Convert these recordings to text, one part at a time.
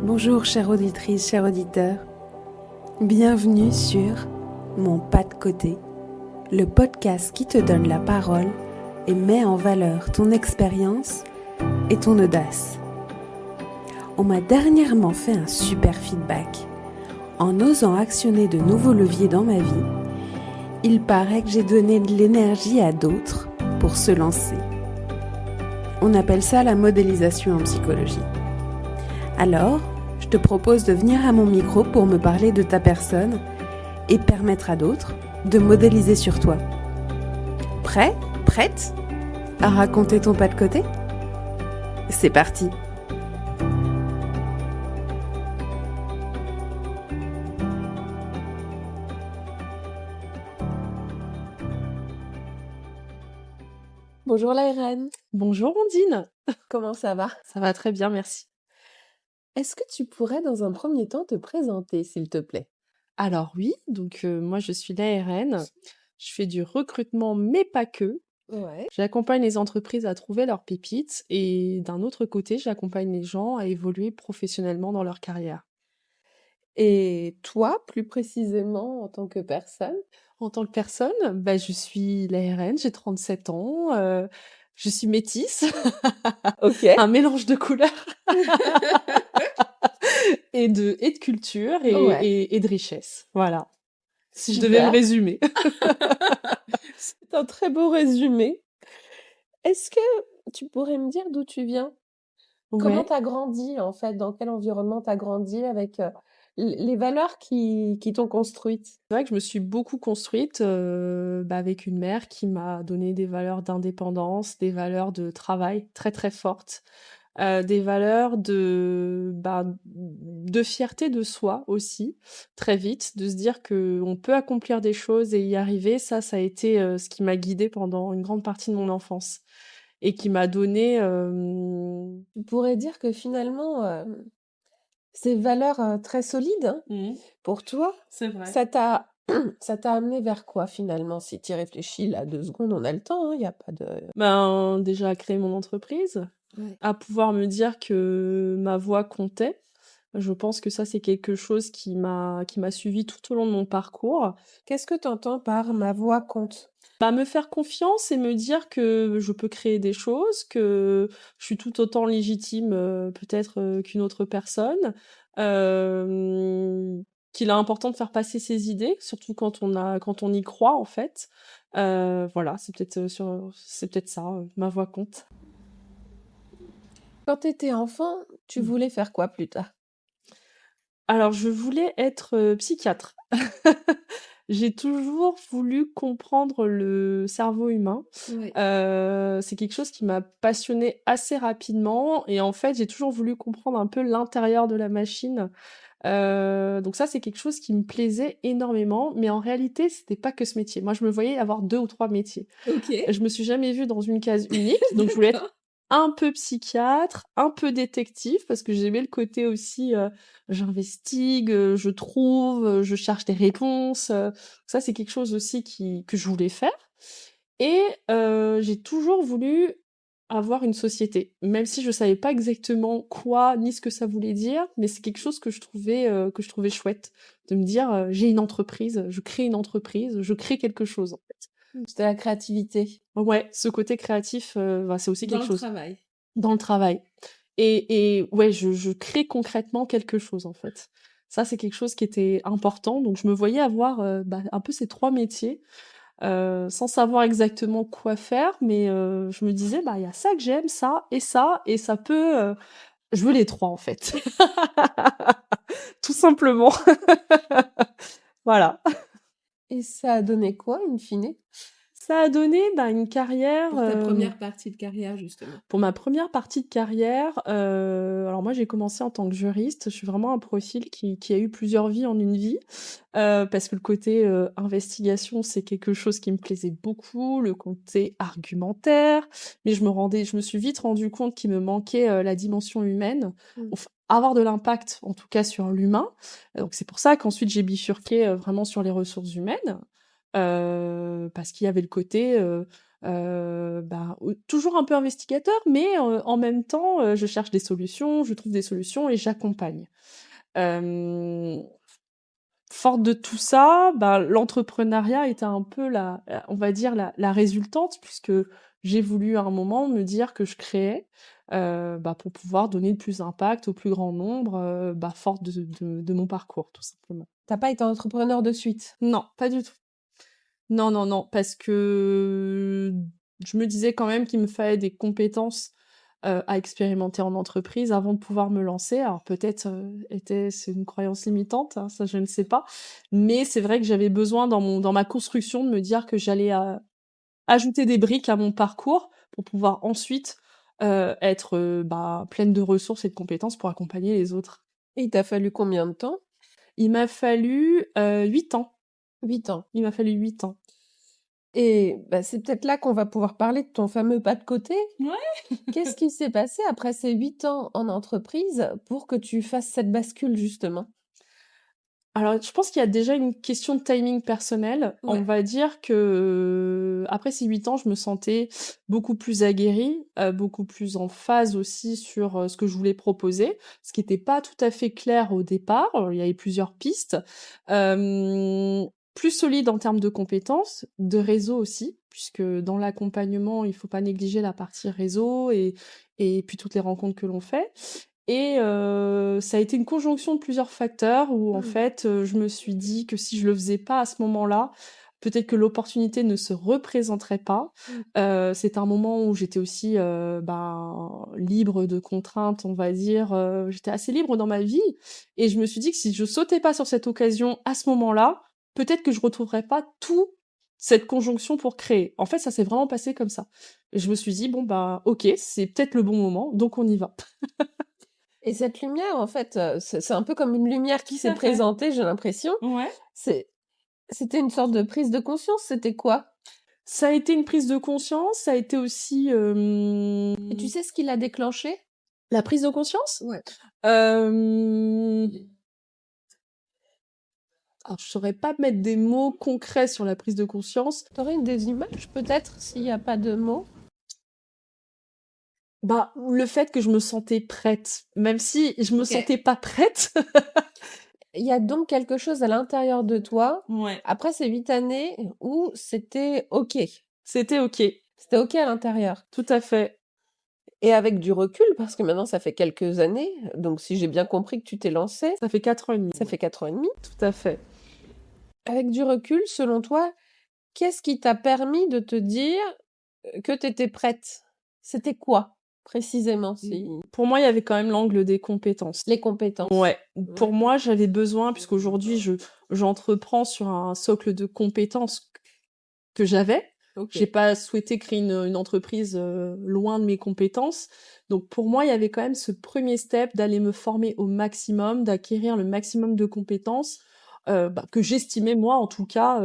Bonjour chère auditrice, cher auditeur. Bienvenue sur Mon pas de côté, le podcast qui te donne la parole et met en valeur ton expérience et ton audace. On m'a dernièrement fait un super feedback. En osant actionner de nouveaux leviers dans ma vie, il paraît que j'ai donné de l'énergie à d'autres pour se lancer. On appelle ça la modélisation en psychologie. Alors, je te propose de venir à mon micro pour me parler de ta personne et permettre à d'autres de modéliser sur toi. Prêt ? Prête à raconter ton pas de côté ? C'est parti ! Bonjour Laïren, Bonjour Ondine, comment ça va ? ça va très bien, merci. Est-ce que tu pourrais dans un premier temps te présenter, s'il te plaît ? Alors oui, moi je suis l'ARN, je fais du recrutement mais pas que. Ouais. J'accompagne les entreprises à trouver leurs pépites et d'un autre côté, j'accompagne les gens à évoluer professionnellement dans leur carrière. Et toi, plus précisément, en tant que personne ? En tant que personne, je suis l'ARN, j'ai 37 ans, je suis métisse, Ok. un mélange de couleurs et de culture Ouais. et de richesse, voilà. Si je devais me Super. résumer. C'est un très beau résumé. Est-ce que tu pourrais me dire d'où tu viens ? Comment Ouais. tu as grandi, en fait? Dans quel environnement tu as grandi avec, les valeurs qui t'ont construite? C'est vrai que je me suis beaucoup construite, avec une mère qui m'a donné des valeurs d'indépendance, des valeurs de travail très, très fortes, des valeurs de fierté de soi aussi, très vite, de se dire qu'on peut accomplir des choses et y arriver. Ça a été, ce qui m'a guidée pendant une grande partie de mon enfance et qui m'a donné, Tu pourrais dire que finalement, ces valeurs, très solides, pour toi, C'est vrai. ça t'a ça t'a amené vers quoi finalement? Si tu y réfléchis là 2 secondes, on a le temps, hein, il y a pas de Déjà à créer mon entreprise, ouais. à pouvoir me dire que ma voix comptait. Je pense que ça, c'est quelque chose qui m'a suivie tout au long de mon parcours. Qu'est-ce que tu entends par «ma voix compte»? Me faire confiance et me dire que je peux créer des choses, que je suis tout autant légitime, peut-être, qu'une autre personne, qu'il est important de faire passer ses idées, surtout quand on y croit, en fait. Voilà, c'est peut-être ça, ma voix compte. Quand tu étais enfant, tu Mmh. voulais faire quoi plus tard? Alors je voulais être, psychiatre. J'ai toujours voulu comprendre le cerveau humain. Ouais. C'est quelque chose qui m'a passionnée assez rapidement et en fait, j'ai toujours voulu comprendre un peu l'intérieur de la machine. Donc ça, c'est quelque chose qui me plaisait énormément, mais en réalité, c'était pas que ce métier. Moi, je me voyais avoir 2 ou 3 métiers. OK. Je me suis jamais vue dans une case unique, donc je voulais être D'accord. un peu psychiatre, un peu détective, parce que j'aimais le côté aussi, j'investigue, je trouve, je cherche des réponses, ça c'est quelque chose aussi que je voulais faire et j'ai toujours voulu avoir une société, même si je savais pas exactement quoi, ni ce que ça voulait dire, mais c'est quelque chose que je trouvais chouette, de me dire, «J'ai une entreprise, je crée une entreprise, je crée quelque chose», en fait. C'était la créativité. Ouais, ce côté créatif, c'est aussi Dans quelque le chose. travail. Dans le travail et ouais, je crée concrètement quelque chose, en fait. Ça, c'est quelque chose qui était important, donc je me voyais avoir, un peu ces 3 métiers, sans savoir exactement quoi faire, mais je me disais: «Il y a ça que j'aime, ça et ça peut, je veux les 3 en fait». Tout simplement. Voilà. Et ça a donné quoi in fine? Ça a donné, une carrière, Pour ta première partie de carrière justement. pour ma première partie de carrière, alors moi j'ai commencé en tant que juriste. Je suis vraiment un profil qui a eu plusieurs vies en une vie, parce que le côté, investigation, c'est quelque chose qui me plaisait beaucoup, le côté argumentaire, mais je me suis vite rendu compte qu'il me manquait, la dimension humaine, Mmh. avoir de l'impact en tout cas sur l'humain. Donc c'est pour ça qu'ensuite j'ai bifurqué, vraiment sur les ressources humaines, parce qu'il y avait le côté, toujours un peu investigateur, mais en même temps, je cherche des solutions, je trouve des solutions et j'accompagne. Hem, Forte de tout ça, l'entrepreneuriat était un peu on va dire la résultante, puisque j'ai voulu à un moment me dire que je créais, pour pouvoir donner le plus d'impact au plus grand nombre, forte de mon parcours, tout simplement. T'as pas été entrepreneur de suite? Non, pas du tout. Non, non, non, parce que je me disais quand même qu'il me fallait des compétences à expérimenter en entreprise avant de pouvoir me lancer. Alors peut-être c'est une croyance limitante, hein, ça je ne sais pas. Mais c'est vrai que j'avais besoin dans ma construction de me dire que j'allais ajouter des briques à mon parcours pour pouvoir ensuite être pleine de ressources et de compétences pour accompagner les autres. Et il t'a fallu combien de temps? Il m'a fallu 8 ans. 8 ans. Il m'a fallu 8 ans. Et c'est peut-être là qu'on va pouvoir parler de ton fameux pas de côté. Ouais. Qu'est-ce qui s'est passé après ces 8 ans en entreprise pour que tu fasses cette bascule, justement? Alors, je pense qu'il y a déjà une question de timing personnel. Ouais. On va dire que après ces 8 ans, je me sentais beaucoup plus aguerrie, beaucoup plus en phase aussi sur ce que je voulais proposer, ce qui n'était pas tout à fait clair au départ. Il y avait plusieurs pistes. Plus solide en termes de compétences, de réseau aussi, puisque dans l'accompagnement, il faut pas négliger la partie réseau et puis toutes les rencontres que l'on fait. Et ça a été une conjonction de plusieurs facteurs où en fait, je me suis dit que si je le faisais pas à ce moment-là, peut-être que l'opportunité ne se représenterait pas. C'était un moment où j'étais aussi, libre de contraintes, on va dire, j'étais assez libre dans ma vie et je me suis dit que si je sautais pas sur cette occasion à ce moment-là, peut-être que je retrouverais pas tout cette conjonction pour créer. En fait, ça s'est vraiment passé comme ça. Et je me suis dit: «Bon, OK, c'est peut-être le bon moment, donc on y va». Et cette lumière, en fait, c'est un peu comme une lumière qui Tout s'est à fait. présentée, j'ai l'impression. Ouais. C'était une sorte de prise de conscience, c'était quoi? Ça a été une prise de conscience, ça a été aussi, Et tu sais ce qui l'a déclenché? la prise de conscience? Ouais. Hem, alors je saurais pas mettre des mots concrets sur la prise de conscience. Tu aurais des images peut-être, s'il y a pas de mots? Le fait que je me sentais prête, même si je me OK. sentais pas prête. Il y a donc quelque chose à l'intérieur de toi, Ouais. après ces 8 années, où c'était OK. C'était OK, C'était OK à l'intérieur. tout à fait. Et avec du recul, parce que maintenant ça fait quelques années, donc si j'ai bien compris que tu t'es lancée, Ça fait 4 ans et demi. ça fait 4 ans et demi. Tout à fait. Avec du recul, selon toi, qu'est-ce qui t'a permis de te dire, que tu étais prête? C'était quoi, précisément, si Pour moi, il y avait quand même l'angle des compétences. les compétences? Ouais. Pour Ouais. moi, j'avais besoin, puisqu'aujourd'hui j'entreprends sur un socle de compétences que j'avais. OK. J'ai pas souhaité créer une entreprise loin de mes compétences. Donc pour moi, il y avait quand même ce premier step d'aller me former au maximum, d'acquérir le maximum de compétences que j'estimais moi en tout cas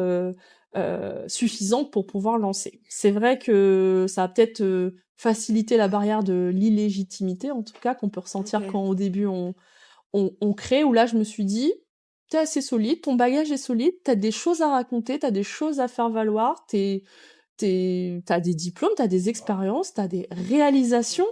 suffisantes pour pouvoir lancer. C'est vrai que ça a peut-être facilité la barrière de l'illégitimité en tout cas qu'on peut ressentir OK. quand au début on crée, où là je me suis dit t'es assez solide, ton bagage est solide, t'as des choses à raconter, t'as des choses à faire valoir, t'as des diplômes, t'as des expériences, t'as des réalisations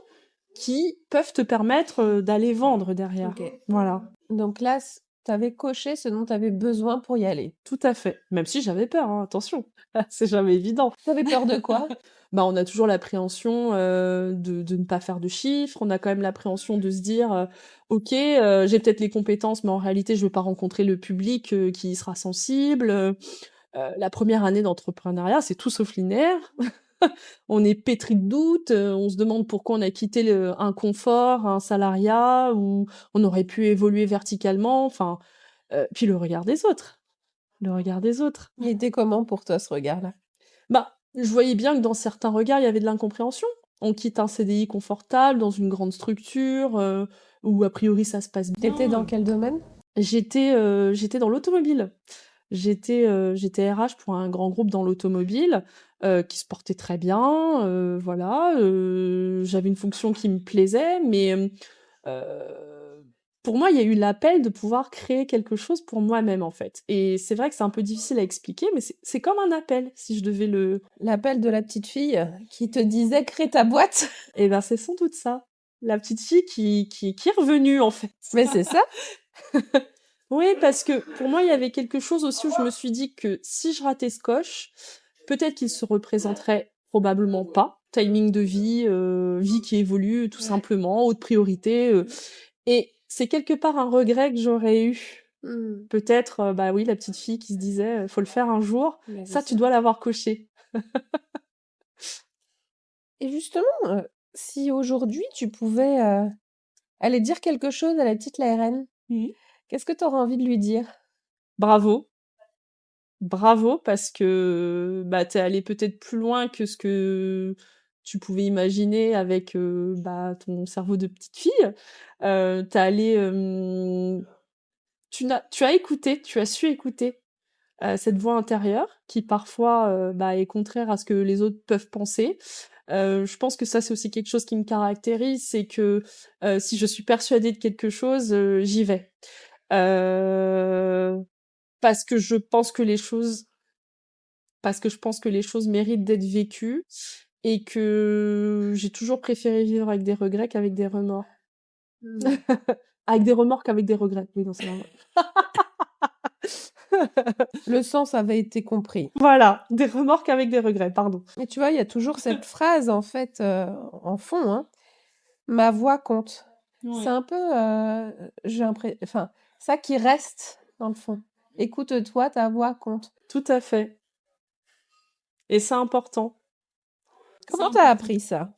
qui peuvent te permettre d'aller vendre derrière. OK. Voilà, Donc là, tu avais coché ce dont tu avais besoin pour y aller. tout à fait. Même si j'avais peur, hein, attention, c'est jamais évident. Tu avais peur de quoi? On a toujours l'appréhension de ne pas faire de chiffres, on a quand même l'appréhension de se dire OK, j'ai peut-être les compétences, mais en réalité, je vais pas rencontrer le public qui y sera sensible. La première année d'entrepreneuriat, c'est tout sauf linéaire. On est pétri de doutes, on se demande pourquoi on a quitté un confort, un salariat où on aurait pu évoluer verticalement, enfin, puis le regard des autres. Le regard des autres. Il était comment pour toi, ce regard-là? Je voyais bien que dans certains regards, il y avait de l'incompréhension. On quitte un CDI confortable dans une grande structure, où a priori ça se passe bien. T'étais dans quel domaine? J'étais dans l'automobile. J'étais RH pour un grand groupe dans l'automobile, qui se portait très bien, voilà, j'avais une fonction qui me plaisait, mais pour moi, il y a eu l'appel de pouvoir créer quelque chose pour moi-même, en fait. Et c'est vrai que c'est un peu difficile à expliquer, mais c'est comme un appel, si je devais le... L'appel de la petite fille qui te disait crée ta boîte. Eh ben, c'est sans doute ça. La petite fille qui est revenue, en fait. Mais c'est ça. Oui, parce que pour moi, il y avait quelque chose aussi où je me suis dit que si je ratais ce coche, peut-être qu'il se représenterait probablement pas. Timing de vie, vie qui évolue, tout simplement, haute priorité. Et c'est quelque part un regret que j'aurais eu. Peut-être, bah oui, la petite fille qui se disait, faut le faire un jour. Mais Ça, c'est tu dois l'avoir coché. Et justement, si aujourd'hui tu pouvais aller dire quelque chose à la petite Laérène, qu'est-ce que tu aurais envie de lui dire? Bravo. Bravo, parce que bah, t'es allé peut-être plus loin que ce que tu pouvais imaginer avec bah, ton cerveau de petite fille. T'es allé, tu as écouté, tu as su écouter cette voix intérieure qui parfois bah, est contraire à ce que les autres peuvent penser. Je pense que ça, c'est aussi quelque chose qui me caractérise, c'est que si je suis persuadée de quelque chose, j'y vais. Parce que je pense que les choses méritent d'être vécues et que j'ai toujours préféré vivre avec des regrets qu'avec des remords. Avec des remords qu'avec des regrets. Oui, non, c'est normal. Le sens avait été compris. Voilà, des remords qu'avec des regrets, pardon. Et tu vois, il y a toujours cette phrase en fait en fond, hein. Ma voix compte. Ouais. C'est un peu, enfin, ça qui reste dans le fond. Écoute-toi, ta voix compte. Tout à fait. Et c'est important. Comment t'as appris ça?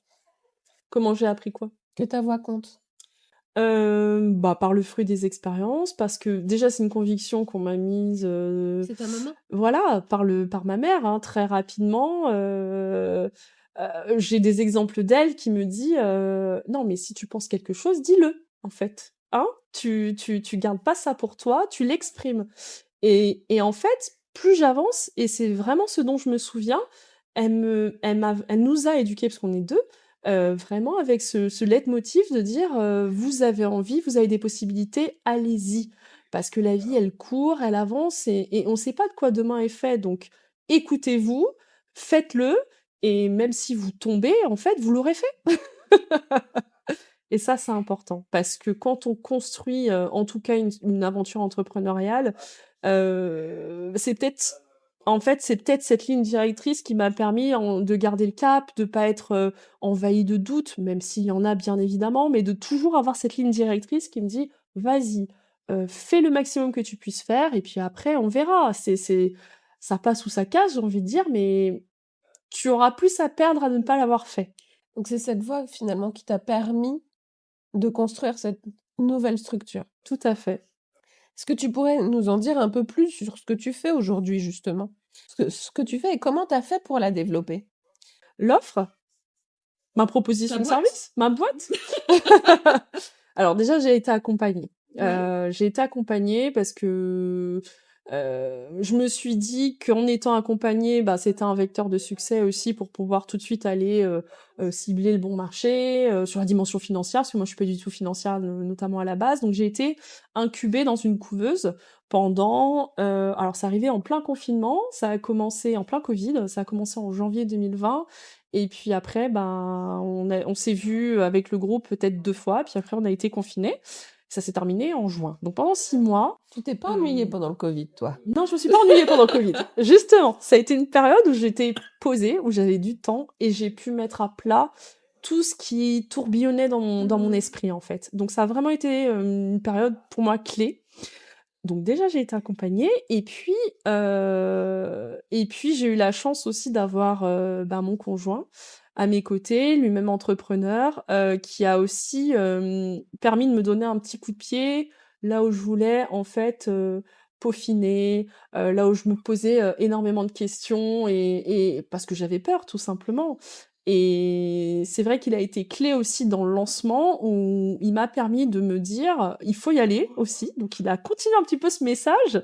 Comment j'ai appris quoi? Que ta voix compte? Bah, par le fruit des expériences, parce que déjà c'est une conviction qu'on m'a mise, C'est ta maman? voilà, par ma mère, hein, très rapidement. J'ai des exemples d'elle qui me dit non, mais si tu penses quelque chose, dis-le, en fait. Hein? Tu gardes pas ça pour toi, tu l'exprimes. Et en fait, plus j'avance, et c'est vraiment ce dont je me souviens, elle nous a éduqués, parce qu'on est deux, vraiment avec ce leitmotiv de dire vous avez envie, vous avez des possibilités, allez-y. Parce que la vie, elle court, elle avance, et on sait pas de quoi demain est fait. Donc, écoutez-vous, faites-le, et même si vous tombez, en fait, vous l'aurez fait. Et ça, c'est important, parce que quand on construit, en tout cas, une aventure entrepreneuriale, c'est peut-être cette ligne directrice qui m'a permis de garder le cap, de pas être envahi de doutes, même s'il y en a bien évidemment, mais de toujours avoir cette ligne directrice qui me dit vas-y, fais le maximum que tu puisses faire, et puis après on verra. Ça passe ou ça casse, j'ai envie de dire, mais tu auras plus à perdre à ne pas l'avoir fait. Donc c'est cette voix finalement qui t'a permis de construire cette nouvelle structure. Tout à fait. Est-ce que tu pourrais nous en dire un peu plus sur ce que tu fais aujourd'hui, justement? Ce que tu fais et comment tu as fait pour la développer? L'offre, ma proposition de service, ma boîte. Alors déjà, j'ai été accompagnée. J'ai été accompagnée parce que je me suis dit qu'en étant accompagnée, bah, c'était un vecteur de succès aussi pour pouvoir tout de suite aller cibler le bon marché sur la dimension financière, parce que moi je suis pas du tout financière, notamment à la base. Donc j'ai été incubée dans une couveuse pendant... alors ça arrivait en plein confinement, ça a commencé en plein Covid, ça a commencé en janvier 2020. Et puis après, ben, on s'est vu avec le groupe peut-être 2 fois, puis après on a été confinés. Ça s'est terminé en juin. Donc pendant 6 mois... Tu t'es pas ennuyée pendant le Covid, toi? Non, je me suis pas ennuyée pendant le Covid. Justement, ça a été une période où j'étais posée, où j'avais du temps, et j'ai pu mettre à plat tout ce qui tourbillonnait dans mon esprit, en fait. Donc ça a vraiment été une période pour moi clé. Donc déjà, j'ai été accompagnée, et puis j'ai eu la chance aussi d'avoir mon conjoint à mes côtés, lui-même entrepreneur, qui a aussi permis de me donner un petit coup de pied là où je voulais en fait peaufiner, là où je me posais énormément de questions, et parce que j'avais peur tout simplement. Et c'est vrai qu'il a été clé aussi dans le lancement, où il m'a permis de me dire il faut y aller aussi. Donc il a continué un petit peu ce message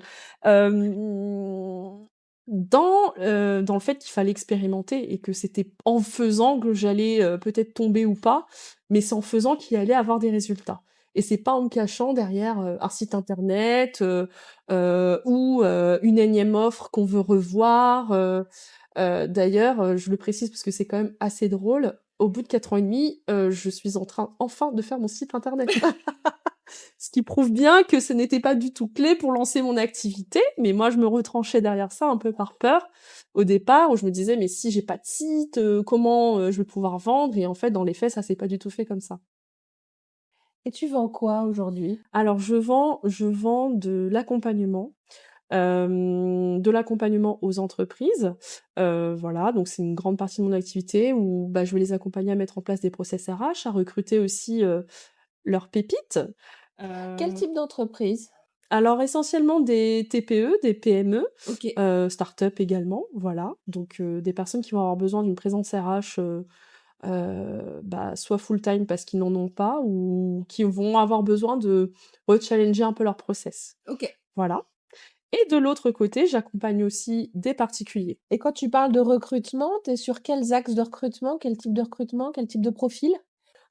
dans le fait qu'il fallait expérimenter, et que c'était en faisant que j'allais peut-être tomber ou pas, mais c'est en faisant qu'il allait avoir des résultats. et c'est pas en me cachant derrière, un site internet, ou une énième offre qu'on veut revoir, d'ailleurs, je le précise parce que c'est quand même assez drôle, au bout de 4 ans et demi, je suis en train enfin de faire mon site internet. Ce qui prouve bien que ce n'était pas du tout clé pour lancer mon activité, mais moi je me retranchais derrière ça un peu par peur au départ, où je me disais: «Mais si j'ai pas de site, comment, je vais pouvoir vendre?» Et en fait, dans les faits, ça s'est pas du tout fait comme ça. Et tu vends quoi aujourd'hui? Alors je vends de l'accompagnement aux entreprises, voilà, donc c'est une grande partie de mon activité où, bah, je vais les accompagner à mettre en place des process RH, à recruter aussi, leurs pépites. Quel type d'entreprise? Alors essentiellement des TPE, des PME, OK. start-up également, voilà. Donc des personnes qui vont avoir besoin d'une présence RH, bah, soit full-time parce qu'ils n'en ont pas ou qui vont avoir besoin de rechallenger un peu leur process. OK. Voilà. Et de l'autre côté, j'accompagne aussi des particuliers. Et quand tu parles de recrutement, tu es sur quels axes de recrutement? Quel type de recrutement? Quel type de profil?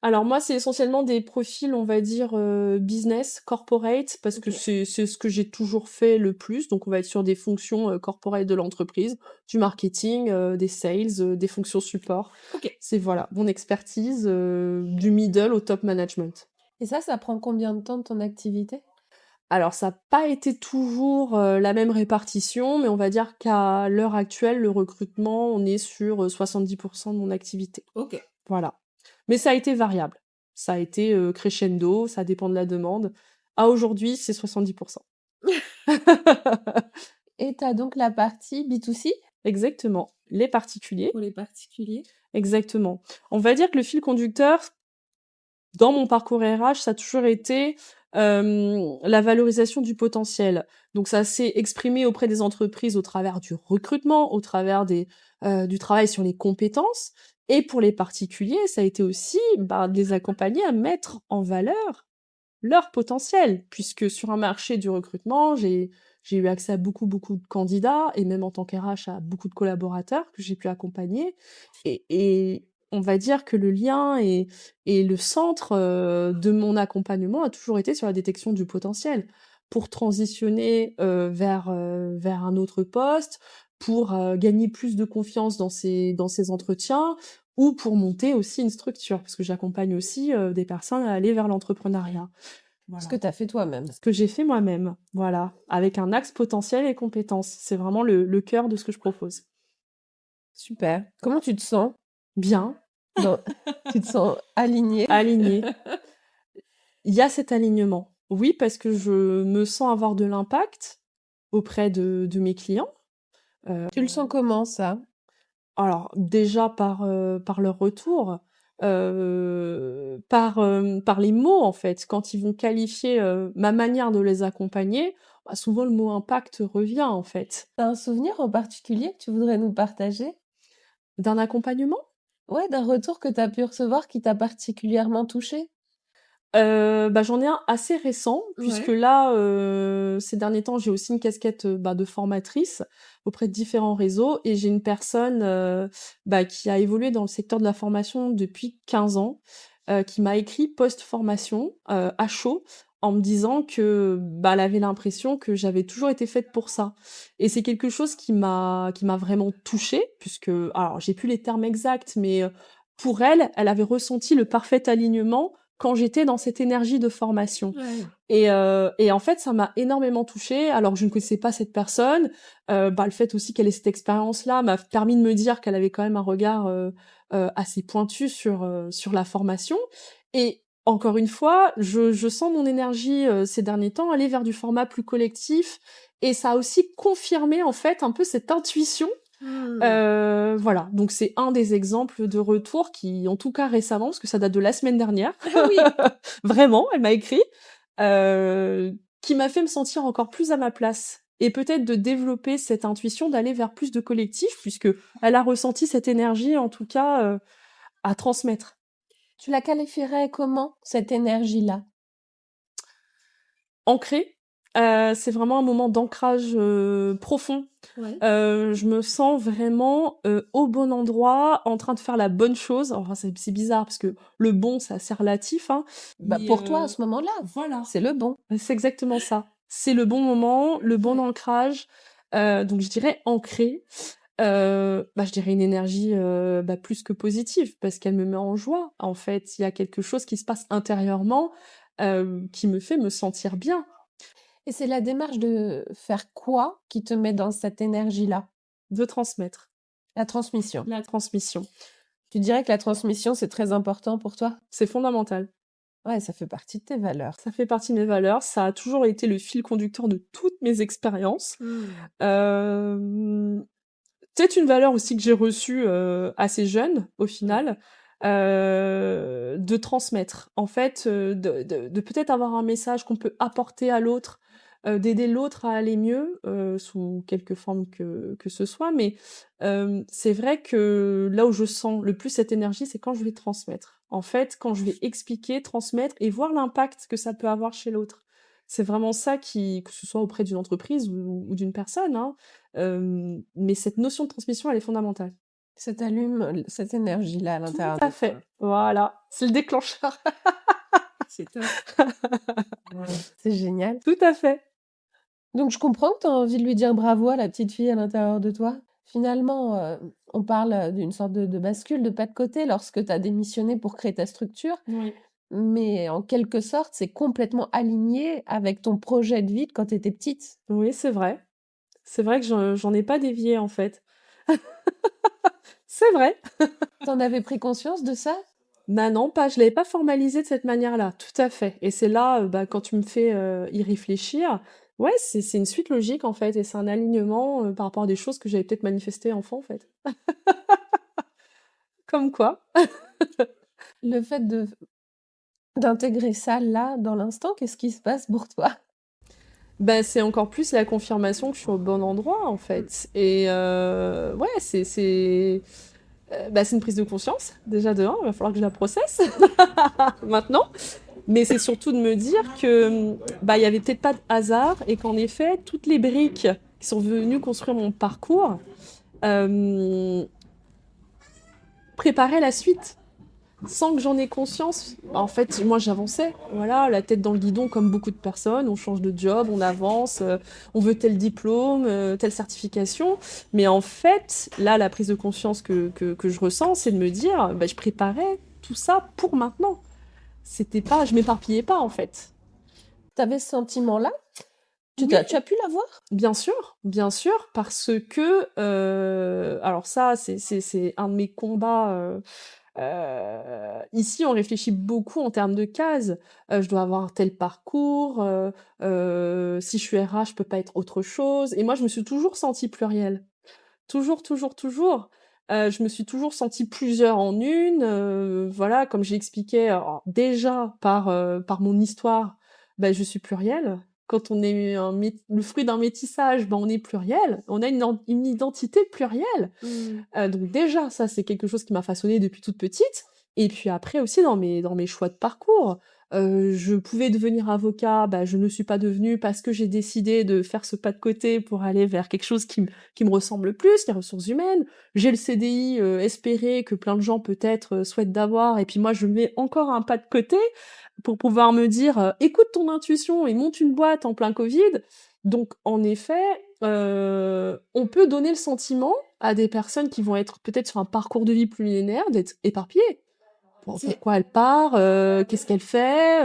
Alors moi, c'est essentiellement des profils, on va dire, business, corporate, parce que OK. c'est ce que j'ai toujours fait le plus. Donc on va être sur des fonctions, corporate de l'entreprise, du marketing, des sales, des fonctions support. OK. C'est voilà, mon expertise, du middle au top management. Et ça prend combien de temps de ton activité? Alors ça n'a pas été toujours, la même répartition, mais on va dire qu'à l'heure actuelle, le recrutement, on est sur, 70 de mon activité. OK. Voilà. Mais ça a été variable. Ça a été, crescendo, ça dépend de la demande. À aujourd'hui, c'est 70. Et tu as donc la partie B2C Exactement. Les particuliers, pour les particuliers? exactement. On va dire que le fil conducteur, dans mon parcours RH, ça a toujours été, la valorisation du potentiel. Donc ça s'est exprimé auprès des entreprises au travers du recrutement, au travers du travail sur les compétences, et pour les particuliers, ça a été aussi, bah, de les accompagner à mettre en valeur leur potentiel. Puisque sur un marché du recrutement, j'ai eu accès à beaucoup, beaucoup de candidats et même en tant qu'RH à beaucoup de collaborateurs que j'ai pu accompagner et on va dire que le lien et le centre, de mon accompagnement a toujours été sur la détection du potentiel. Pour transitionner, vers un autre poste, pour, gagner plus de confiance dans ces entretiens ou pour monter aussi une structure. Parce que j'accompagne aussi, des personnes à aller vers l'entrepreneuriat. Ce Voilà. que tu as fait toi-même. Ce que j'ai fait moi-même, voilà, avec un axe potentiel et compétences. C'est vraiment le cœur de ce que je propose. Super. Comment tu te sens Bien, dans tu te sens alignée? aligné. Il y a cet alignement. Oui, parce que je me sens avoir de l'impact auprès de mes clients. Tu le sens comment ça? Alors déjà par leur retour, par les mots en fait. Quand ils vont qualifier, ma manière de les accompagner, bah, souvent le mot impact revient en fait. Tu as un souvenir en particulier que tu voudrais nous partager? D'un accompagnement? Ouais, d'un retour que tu as pu recevoir qui t'a particulièrement touchée? Bah, j'en ai un assez récent puisque Ouais. là, ces derniers temps, j'ai aussi une casquette, bah, de formatrice auprès de différents réseaux et j'ai une personne, bah, qui a évolué dans le secteur de la formation depuis 15 ans, qui m'a écrit post-formation, à chaud, en me disant que, bah, elle avait l'impression que j'avais toujours été faite pour ça et c'est quelque chose qui m'a vraiment touchée puisque alors j'ai plus les termes exacts mais, pour elle, elle avait ressenti le parfait alignement quand j'étais dans cette énergie de formation Ouais. et en fait, ça m'a énormément touchée alors que je ne connaissais pas cette personne. Bah, le fait aussi qu'elle ait cette expérience-là m'a permis de me dire qu'elle avait quand même un regard, assez pointu sur la formation et encore une fois, je sens mon énergie, ces derniers temps aller vers du format plus collectif et ça a aussi confirmé, en fait, un peu cette intuition. Mmh. Voilà, donc c'est un des exemples de retour qui, en tout cas récemment, parce que ça date de la semaine dernière, Ah oui! vraiment, elle m'a écrit, qui m'a fait me sentir encore plus à ma place et peut-être de développer cette intuition d'aller vers plus de collectif puisque elle a ressenti cette énergie, en tout cas, à transmettre. Tu la qualifierais comment, cette énergie-là? Ancrée, C'est vraiment un moment d'ancrage, profond. Ouais. Je me sens vraiment, au bon endroit, en train de faire la bonne chose. Enfin, c'est bizarre parce que le bon, c'est assez relatif, hein, Bah, mais pour toi, à ce moment-là, voilà, c'est le bon. c'est exactement ça. C'est le bon moment, le bon ancrage, donc je dirais ancré. Je dirais une énergie, plus que positive parce qu'elle me met en joie. En fait, il y a quelque chose qui se passe intérieurement, qui me fait me sentir bien. Et c'est la démarche de faire quoi qui te met dans cette énergie-là? De transmettre. La transmission. La transmission. Tu dirais que la transmission, c'est très important pour toi? C'est fondamental. Ouais, ça fait partie de tes valeurs. Ça fait partie de mes valeurs, ça a toujours été le fil conducteur de toutes mes expériences. Hem, Peut-être une valeur aussi que j'ai reçue, assez jeune, au final, de transmettre. En fait, de peut-être avoir un message qu'on peut apporter à l'autre, d'aider l'autre à aller mieux, sous quelque forme que ce soit. Mais, c'est vrai que là où je sens le plus cette énergie, c'est quand je vais transmettre. En fait, quand je vais expliquer, transmettre et voir l'impact que ça peut avoir chez l'autre. C'est vraiment ça que ce soit auprès d'une entreprise ou d'une personne, hein, mais cette notion de transmission, elle est fondamentale. Ça t'allume cette énergie-là à Tout l'intérieur à de fait, toi. voilà, c'est le déclencheur. C'est top. C'est génial. Tout à fait. Donc je comprends que tu as envie de lui dire bravo à la petite fille à l'intérieur de toi. Finalement, on parle d'une sorte de bascule, de pas de côté lorsque tu as démissionné pour créer ta structure, Oui. mais en quelque sorte, c'est complètement aligné avec ton projet de vie de quand tu étais petite. Oui, c'est vrai. C'est vrai que j'en ai pas dévié, en fait. C'est vrai. Tu en avais pris conscience de ça? Bah non, je l'avais pas formalisé de cette manière-là, tout à fait. Et c'est là, quand tu me fais, y réfléchir, ouais, c'est une suite logique, en fait, et c'est un alignement, par rapport à des choses que j'avais peut-être manifestées enfant, en fait. Comme quoi. Le fait d'intégrer ça là, dans l'instant, qu'est-ce qui se passe pour toi? Bah, c'est encore plus la confirmation que je suis au bon endroit, en fait. Et ouais, c'est une prise de conscience, déjà de 1, il va falloir que je la processe maintenant. Mais c'est surtout de me dire que, il y avait peut-être pas de hasard et qu'en effet, toutes les briques qui sont venues construire mon parcours, préparaient la suite. Sans que j'en ai conscience, en fait, moi j'avançais, voilà, la tête dans le guidon comme beaucoup de personnes, on change de job, on avance, on veut tel diplôme, telle certification, mais en fait, là, la prise de conscience que je ressens, c'est de me dire, je préparais tout ça pour maintenant. C'était pas, je m'éparpillais pas, en fait. Tu avais ce sentiment-là? Oui. Tu as pu l'avoir? Bien sûr, parce que, alors ça, c'est un de mes combats. Ici, on réfléchit beaucoup en termes de cases. Je dois avoir tel parcours, si je suis RH, je peux pas être autre chose. Et moi, je me suis toujours sentie plurielle. Toujours, toujours, toujours. Je me suis toujours sentie plusieurs en une. Voilà, comme j'ai expliqué, alors déjà par mon histoire, je suis plurielle. Quand on est le fruit d'un métissage, on est pluriel. On a une identité plurielle. Donc déjà, ça, c'est quelque chose qui m'a façonnée depuis toute petite. Et puis après aussi dans mes choix de parcours. Je pouvais devenir avocat, je ne suis pas devenue parce que j'ai décidé de faire ce pas de côté pour aller vers quelque chose qui me ressemble plus, les ressources humaines. J'ai le CDI espéré que plein de gens peut-être souhaitent d'avoir, et puis moi je mets encore un pas de côté pour pouvoir me dire écoute ton intuition et monte une boîte en plein Covid. Donc en effet, on peut donner le sentiment à des personnes qui vont être peut-être sur un parcours de vie plus linéaire d'être éparpillées. Pourquoi elle part, qu'est-ce qu'elle fait,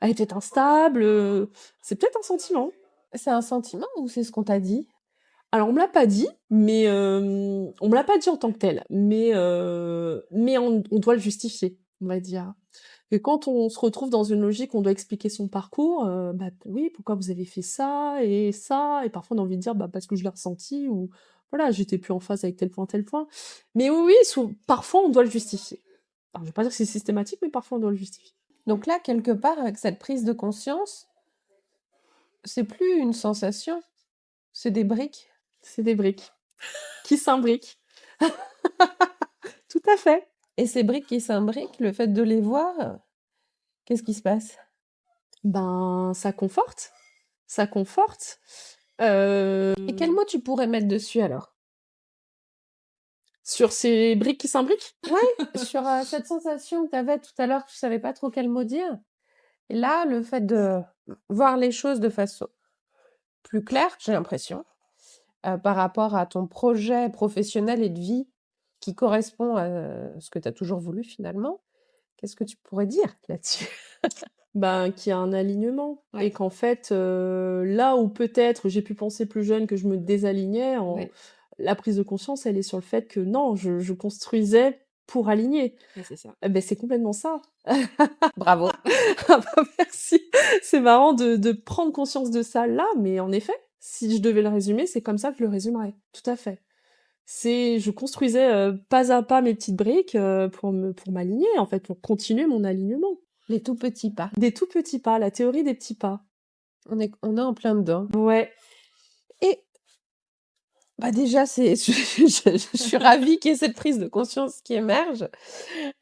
elle est peut-être instable, c'est peut-être un sentiment. C'est un sentiment ou c'est ce qu'on t'a dit? Alors on me l'a pas dit, mais on me l'a pas dit en tant que tel, mais on doit le justifier, on va dire. Et quand on se retrouve dans une logique, on doit expliquer son parcours, oui, pourquoi vous avez fait ça, et parfois on a envie de dire, parce que je l'ai ressenti, ou voilà, j'étais plus en phase avec tel point. Mais oui, parfois on doit le justifier. Alors, je vais pas dire que c'est systématique, mais parfois on doit le justifier. Donc là, quelque part, avec cette prise de conscience, c'est plus une sensation, c'est des briques. C'est des briques qui s'imbriquent. Tout à fait. Et ces briques qui s'imbriquent, le fait de les voir, qu'est-ce qui se passe? Ça conforte. ça conforte. Et quel mot tu pourrais mettre dessus alors? Sur ces briques qui s'imbriquent? Sur cette sensation que tu avais tout à l'heure, que tu savais pas trop quel mot dire. Et là, le fait de voir les choses de façon plus claire, j'ai l'impression, par rapport à ton projet professionnel et de vie qui correspond à ce que tu as toujours voulu finalement. Qu'est-ce que tu pourrais dire là-dessus? Ben, qu'il y a un alignement Ouais. et qu'en fait, là où peut-être j'ai pu penser plus jeune que je me désalignais, Ouais. la prise de conscience, elle est sur le fait que non, je construisais pour aligner. Ouais, c'est ça. Ben, c'est complètement ça. Bravo. Ah bah, merci. C'est marrant de prendre conscience de ça là, mais en effet, si je devais le résumer, c'est comme ça que je le résumerais. Tout à fait. Je construisais pas à pas mes petites briques pour m'aligner, en fait, pour continuer mon alignement. Les tout petits pas. Des tout petits pas, la théorie des petits pas. On est en plein dedans. Ouais. Et bah déjà, je suis ravie qu'il y ait cette prise de conscience qui émerge.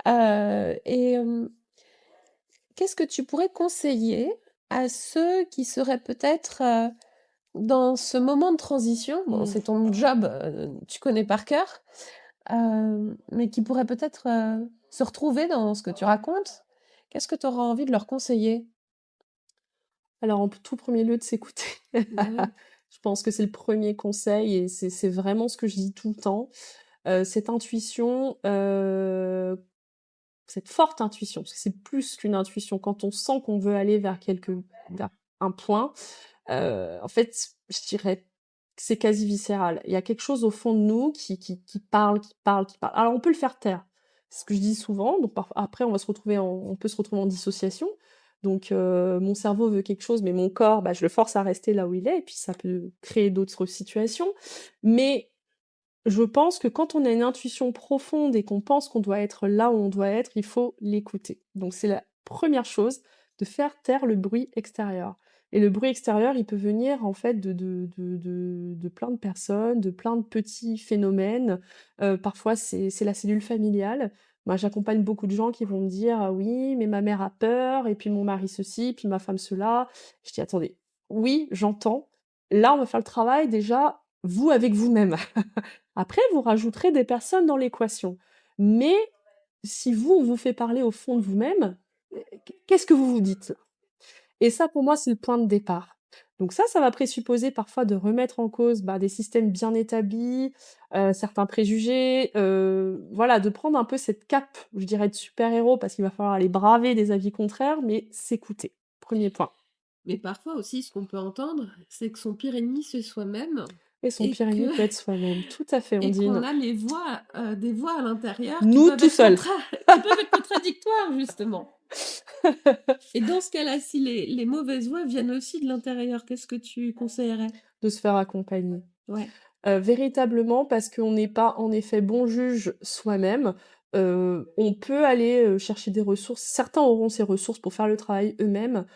Qu'est-ce que tu pourrais conseiller à ceux qui seraient peut-être dans ce moment de transition? Bon, c'est ton job, tu connais par cœur, mais qui pourraient peut-être se retrouver dans ce que tu racontes. Qu'est-ce que tu auras envie de leur conseiller? Alors, en tout premier lieu, de s'écouter. Je pense que c'est le premier conseil et c'est vraiment ce que je dis tout le temps. Cette intuition, cette forte intuition, parce que c'est plus qu'une intuition. Quand on sent qu'on veut aller vers un point, en fait, je dirais que c'est quasi viscéral. Il y a quelque chose au fond de nous qui parle, qui parle, qui parle. Alors, on peut le faire taire. C'est ce que je dis souvent. Donc, après, on peut se retrouver en dissociation. Donc, mon cerveau veut quelque chose, mais mon corps, bah, je le force à rester là où il est, et puis ça peut créer d'autres situations. Mais je pense que quand on a une intuition profonde et qu'on pense qu'on doit être là où on doit être, il faut l'écouter. Donc c'est la première chose, de faire taire le bruit extérieur. Et le bruit extérieur, il peut venir en fait de plein de personnes, de plein de petits phénomènes. Parfois, c'est la cellule familiale. Moi, j'accompagne beaucoup de gens qui vont me dire: «Ah oui, mais ma mère a peur, et puis mon mari ceci, puis ma femme cela». Je dis: «Attendez, oui, j'entends. Là, on va faire le travail déjà, vous avec vous-même». Après, vous rajouterez des personnes dans l'équation. Mais si on vous fait parler au fond de vous-même, qu'est-ce que vous vous dites là? Et ça, pour moi, c'est le point de départ. Donc ça va présupposer parfois de remettre en cause, bah, des systèmes bien établis, certains préjugés, voilà, de prendre un peu cette cape, je dirais, de super-héros, parce qu'il va falloir aller braver des avis contraires, mais s'écouter. Premier point. Mais parfois aussi, ce qu'on peut entendre, c'est que son pire ennemi, c'est soi-même. Et son Et pire ennemi que- peut être soi-même. Tout à fait, Et qu'on Ondine. a des voix à l'intérieur Nous, tout seuls. qui peuvent être contradictoires, justement. Et dans ce cas-là, si les mauvaises voix viennent aussi de l'intérieur, qu'est-ce que tu conseillerais? De se faire accompagner. Ouais. Véritablement, parce qu'on n'est pas, en effet, bon juge soi-même. On peut aller chercher des ressources. Certains auront ces ressources pour faire le travail eux-mêmes.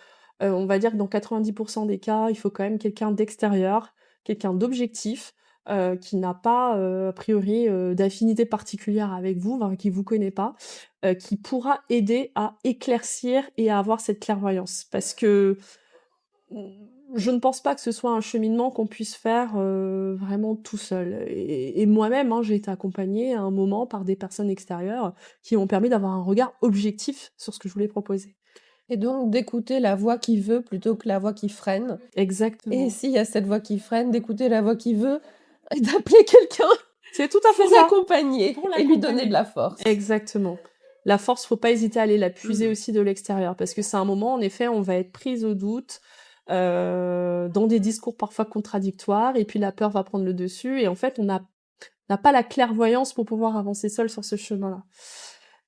On va dire que dans 90% des cas, il faut quand même quelqu'un d'extérieur, quelqu'un d'objectif, qui n'a pas, a priori, d'affinité particulière avec vous, enfin, qui vous connaît pas, qui pourra aider à éclaircir et à avoir cette clairvoyance. Parce que je ne pense pas que ce soit un cheminement qu'on puisse faire vraiment tout seul. Et moi-même, hein, j'ai été accompagnée à un moment par des personnes extérieures qui m'ont permis d'avoir un regard objectif sur ce que je voulais proposer. Et donc d'écouter la voix qui veut plutôt que la voix qui freine. Exactement. Et s'il y a cette voix qui freine, d'écouter la voix qui veut et d'appeler quelqu'un C'est tout à fait pour ça. l'accompagner Pour et lui l'accompagner. donner de la force. Exactement. La force, faut pas hésiter à aller la puiser aussi de l'extérieur, parce que c'est un moment, en effet, on va être prise au doute, dans des discours parfois contradictoires, et puis la peur va prendre le dessus, et en fait, on n'a pas la clairvoyance pour pouvoir avancer seul sur ce chemin-là.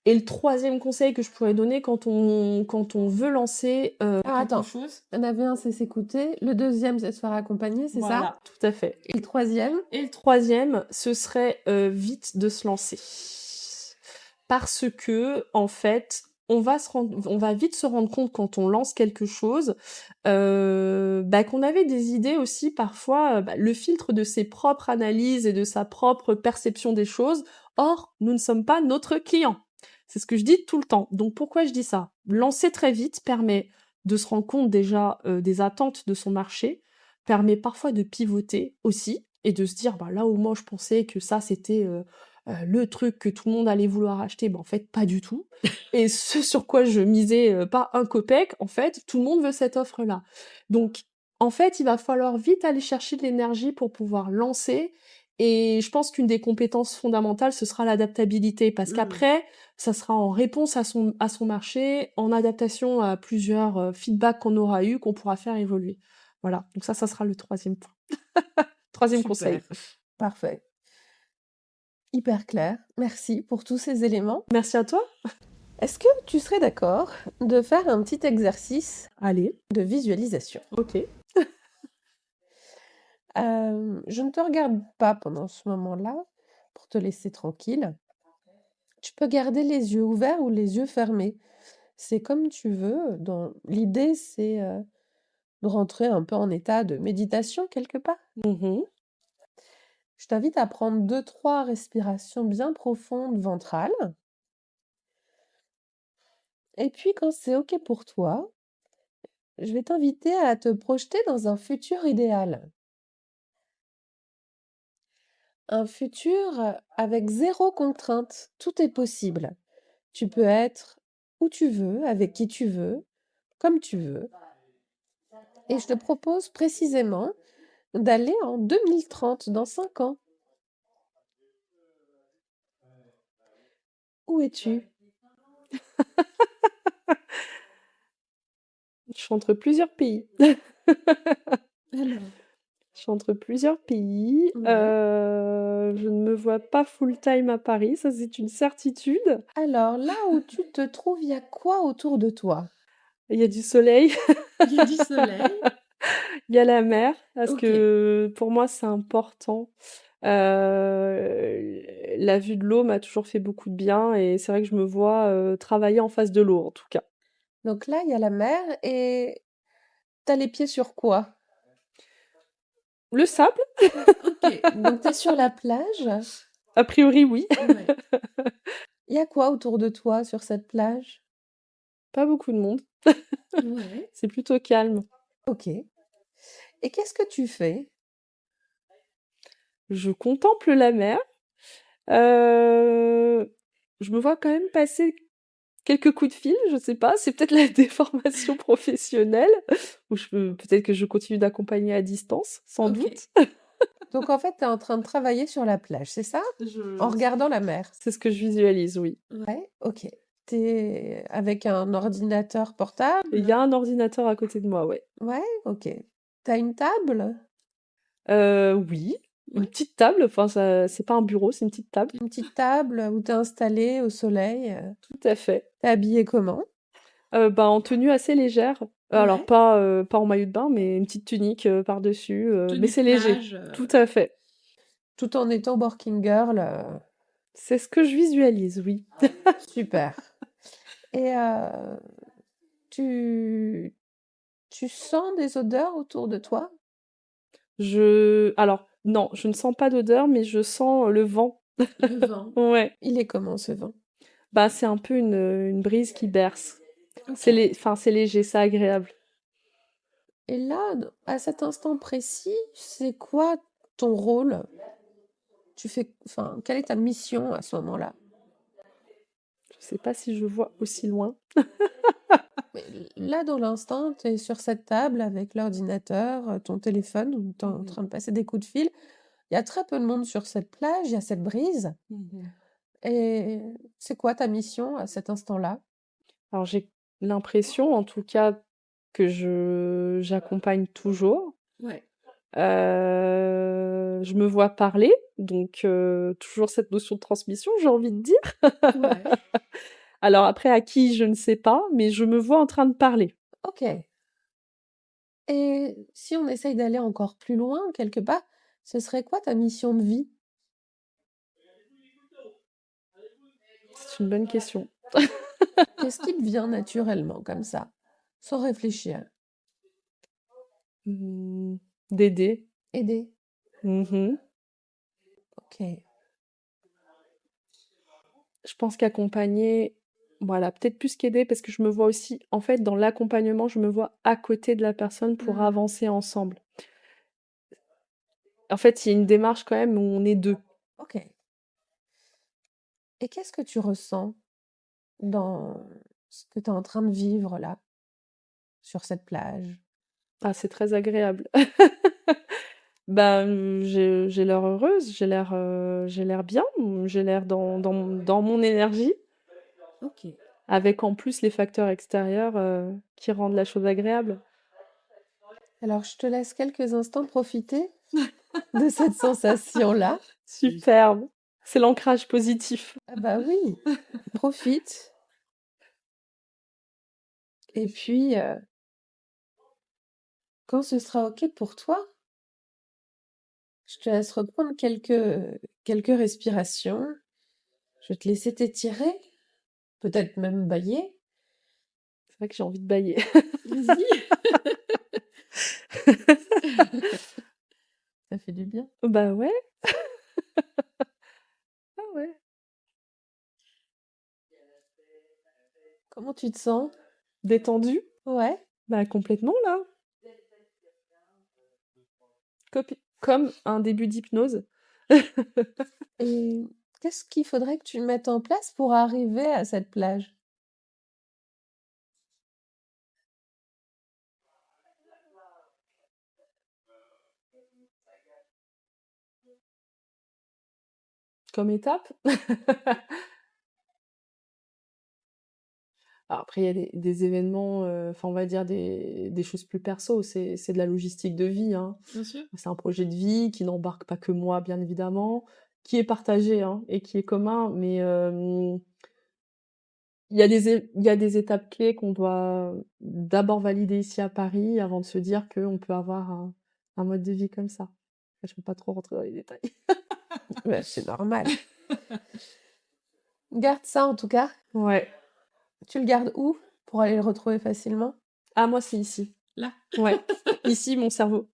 Et le troisième conseil que je pourrais donner quand on veut lancer Attends, quelque chose. il y en avait un, c'est s'écouter. Le deuxième, c'est se faire accompagner, c'est Voilà, tout à fait. ça? Et le troisième? Et le troisième, ce serait vite de se lancer. Parce que, en fait, on va vite se rendre compte quand on lance quelque chose, qu'on avait des idées aussi parfois, le filtre de ses propres analyses et de sa propre perception des choses. Or, nous ne sommes pas notre client. C'est ce que je dis tout le temps. Donc pourquoi je dis ça? Lancer très vite permet de se rendre compte déjà des attentes de son marché permet parfois de pivoter aussi et de se dire, bah, là où moi je pensais que ça c'était le truc que tout le monde allait vouloir acheter, bah, en fait pas du tout. Et ce sur quoi je misais pas un copec, en fait tout le monde veut cette offre-là. Donc en fait il va falloir vite aller chercher de l'énergie pour pouvoir lancer. Et je pense qu'une des compétences fondamentales, ce sera l'adaptabilité, parce qu'après, ça sera en réponse à son marché, en adaptation à plusieurs feedbacks qu'on aura eu, qu'on pourra faire évoluer. Voilà, donc ça sera le troisième point. Troisième conseil. Super. Parfait. Hyper clair. Merci pour tous ces éléments. Merci à toi. Est-ce que tu serais d'accord de faire un petit exercice Allez, de visualisation? ok. Je ne te regarde pas pendant ce moment-là pour te laisser tranquille. Tu peux garder les yeux ouverts ou les yeux fermés. C'est comme tu veux. L'idée, c'est de rentrer un peu en état de méditation quelque part. Mhm. Je t'invite à prendre 2-3 respirations bien profondes ventrales. Et puis, quand c'est OK pour toi, je vais t'inviter à te projeter dans un futur idéal. Un futur avec zéro contrainte. Tout est possible. Tu peux être où tu veux, avec qui tu veux, comme tu veux. Et je te propose précisément d'aller en 2030, dans 5 ans. Où es-tu? Je suis entre plusieurs pays. Alors, Je suis entre plusieurs pays. ouais. Je ne me vois pas full-time à Paris, ça c'est une certitude. Alors, là où tu te trouves, il y a quoi autour de toi? Il y a du soleil, Il y a du soleil. il y a la mer, parce Ok. que pour moi c'est important. La vue de l'eau m'a toujours fait beaucoup de bien et c'est vrai que je me vois travailler en face de l'eau en tout cas. Donc là, il y a la mer et t'as les pieds sur quoi? Le sable, Ok. Donc t'es sur la plage. a priori oui. Ouais. Il y a quoi autour de toi sur cette plage? Pas beaucoup de monde, Ouais. c'est plutôt calme. Ok. Et qu'est-ce que tu fais? Je contemple la mer. Euh, je me vois quand même passer quelques coups de fil, je sais pas, c'est peut-être la déformation professionnelle, ou peut-être que je continue d'accompagner à distance, sans Ok. doute. Donc en fait, tu es en train de travailler sur la plage, c'est ça? En regardant la mer. C'est ce que je visualise, oui. Ouais, ok. T'es avec un ordinateur Et il portable? y a un ordinateur à côté de moi, ouais. Ouais, ok. T'as une table? Oui, une Ouais. petite table, enfin ça, c'est pas un bureau, c'est une petite table. Une petite table où t'es installé au soleil. Tout à fait. T'es habillé comment? Bah, en tenue assez légère. Alors Ouais. pas en maillot de bain, mais une petite tunique par-dessus, mais Tenue c'est de léger. plage. Tout à fait. Tout en étant working girl. C'est ce que je visualise, oui. Super. Et tu, tu sens des odeurs autour de toi? Alors, non, je ne sens pas d'odeur, mais je sens le vent. Le vent. Ouais. Il est comment ce vent? Bah, c'est un peu une brise qui berce. Ok. C'est léger, c'est agréable. Et là, à cet instant précis, c'est quoi ton rôle? Enfin, quelle est ta mission à ce moment-là? Je sais pas si je vois aussi loin. Mais là, dans l'instant, tu es sur cette table avec l'ordinateur, ton téléphone, où tu es en train de passer des coups de fil. Il y a très peu de monde sur cette plage, il y a cette brise. Et c'est quoi ta mission à cet instant-là? Alors, j'ai l'impression, en tout cas, que j'accompagne toujours. Ouais. Je me vois parler, donc toujours cette notion de transmission, j'ai envie de dire. Ouais. Alors après, à qui, je ne sais pas, mais je me vois en train de parler. Ok. Et si on essaye d'aller encore plus loin, quelque part, ce serait quoi ta mission de vie? C'est une bonne question. Qu'est-ce qui te vient naturellement comme ça, sans réfléchir? Mmh, d'aider. Aider. Mmh. Ok. Je pense qu'accompagner, Voilà, peut-être plus qu'aider parce que je me vois aussi en fait, dans l'accompagnement, je me vois à côté de la personne pour Mmh. avancer ensemble. En fait, il y a une démarche quand même où on est 2. OK. Et qu'est-ce que tu ressens dans ce que tu es en train de vivre là, sur cette plage? Ah, c'est très agréable. J'ai l'air heureuse, j'ai l'air bien, j'ai l'air dans mon énergie, OK. avec en plus les facteurs extérieurs, qui rendent la chose agréable. Alors je te laisse quelques instants profiter de cette sensation-là. Superbe, c'est l'ancrage positif. Ah bah oui, profite et puis, quand ce sera OK pour toi, je te laisse reprendre quelques respirations. Je vais te laisser t'étirer, peut-être même bâiller. C'est vrai que j'ai envie de bâiller. Vas-y. Ça fait du bien. Bah ouais. Ah ouais. Comment tu te sens? Détendue? Ouais. Bah complètement là. Comme un début d'hypnose. Et qu'est-ce qu'il faudrait que tu mettes en place pour arriver à cette plage? Comme étape. Alors après, il y a des événements, enfin, on va dire des choses plus perso, c'est de la logistique de vie, hein. Bien sûr. C'est un projet de vie qui n'embarque pas que moi, bien évidemment, qui est partagé, hein, et qui est commun, mais il y a des étapes clés qu'on doit d'abord valider ici à Paris avant de se dire qu'on peut avoir un mode de vie comme ça. Je ne peux pas trop rentrer dans les détails. Ouais, c'est normal. Garde ça en tout cas. Ouais. Tu le gardes où pour aller le retrouver facilement? Ah, moi, c'est ici. Là. Ouais, ici, mon cerveau.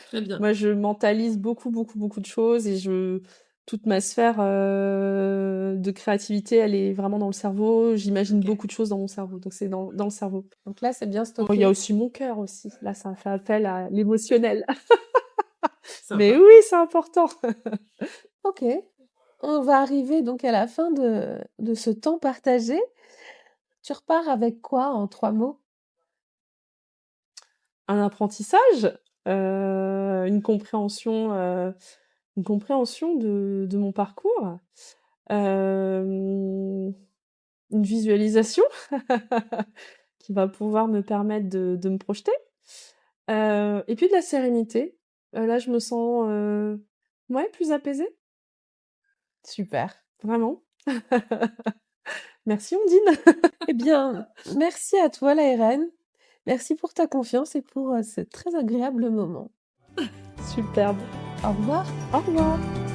Très bien. Moi, je mentalise beaucoup, beaucoup, beaucoup de choses et toute ma sphère de créativité, elle est vraiment dans le cerveau. J'imagine OK. beaucoup de choses dans mon cerveau, donc c'est dans le cerveau. Donc là, c'est bien Bon, il y a stocké. aussi mon cœur aussi. Là, ça fait appel à l'émotionnel. Sympa. Mais oui, c'est important. OK. On va arriver donc à la fin de ce temps partagé. Tu repars avec quoi en 3 mots? Un apprentissage, une compréhension de mon parcours, hem, une visualisation qui va pouvoir me permettre de me projeter, et puis de la sérénité. Là, je me sens, ouais, plus apaisée, Super. vraiment. Merci Ondine. Eh bien, merci à toi la RN. Merci pour ta confiance et pour, ce très agréable moment. Superbe. Au revoir. Au revoir.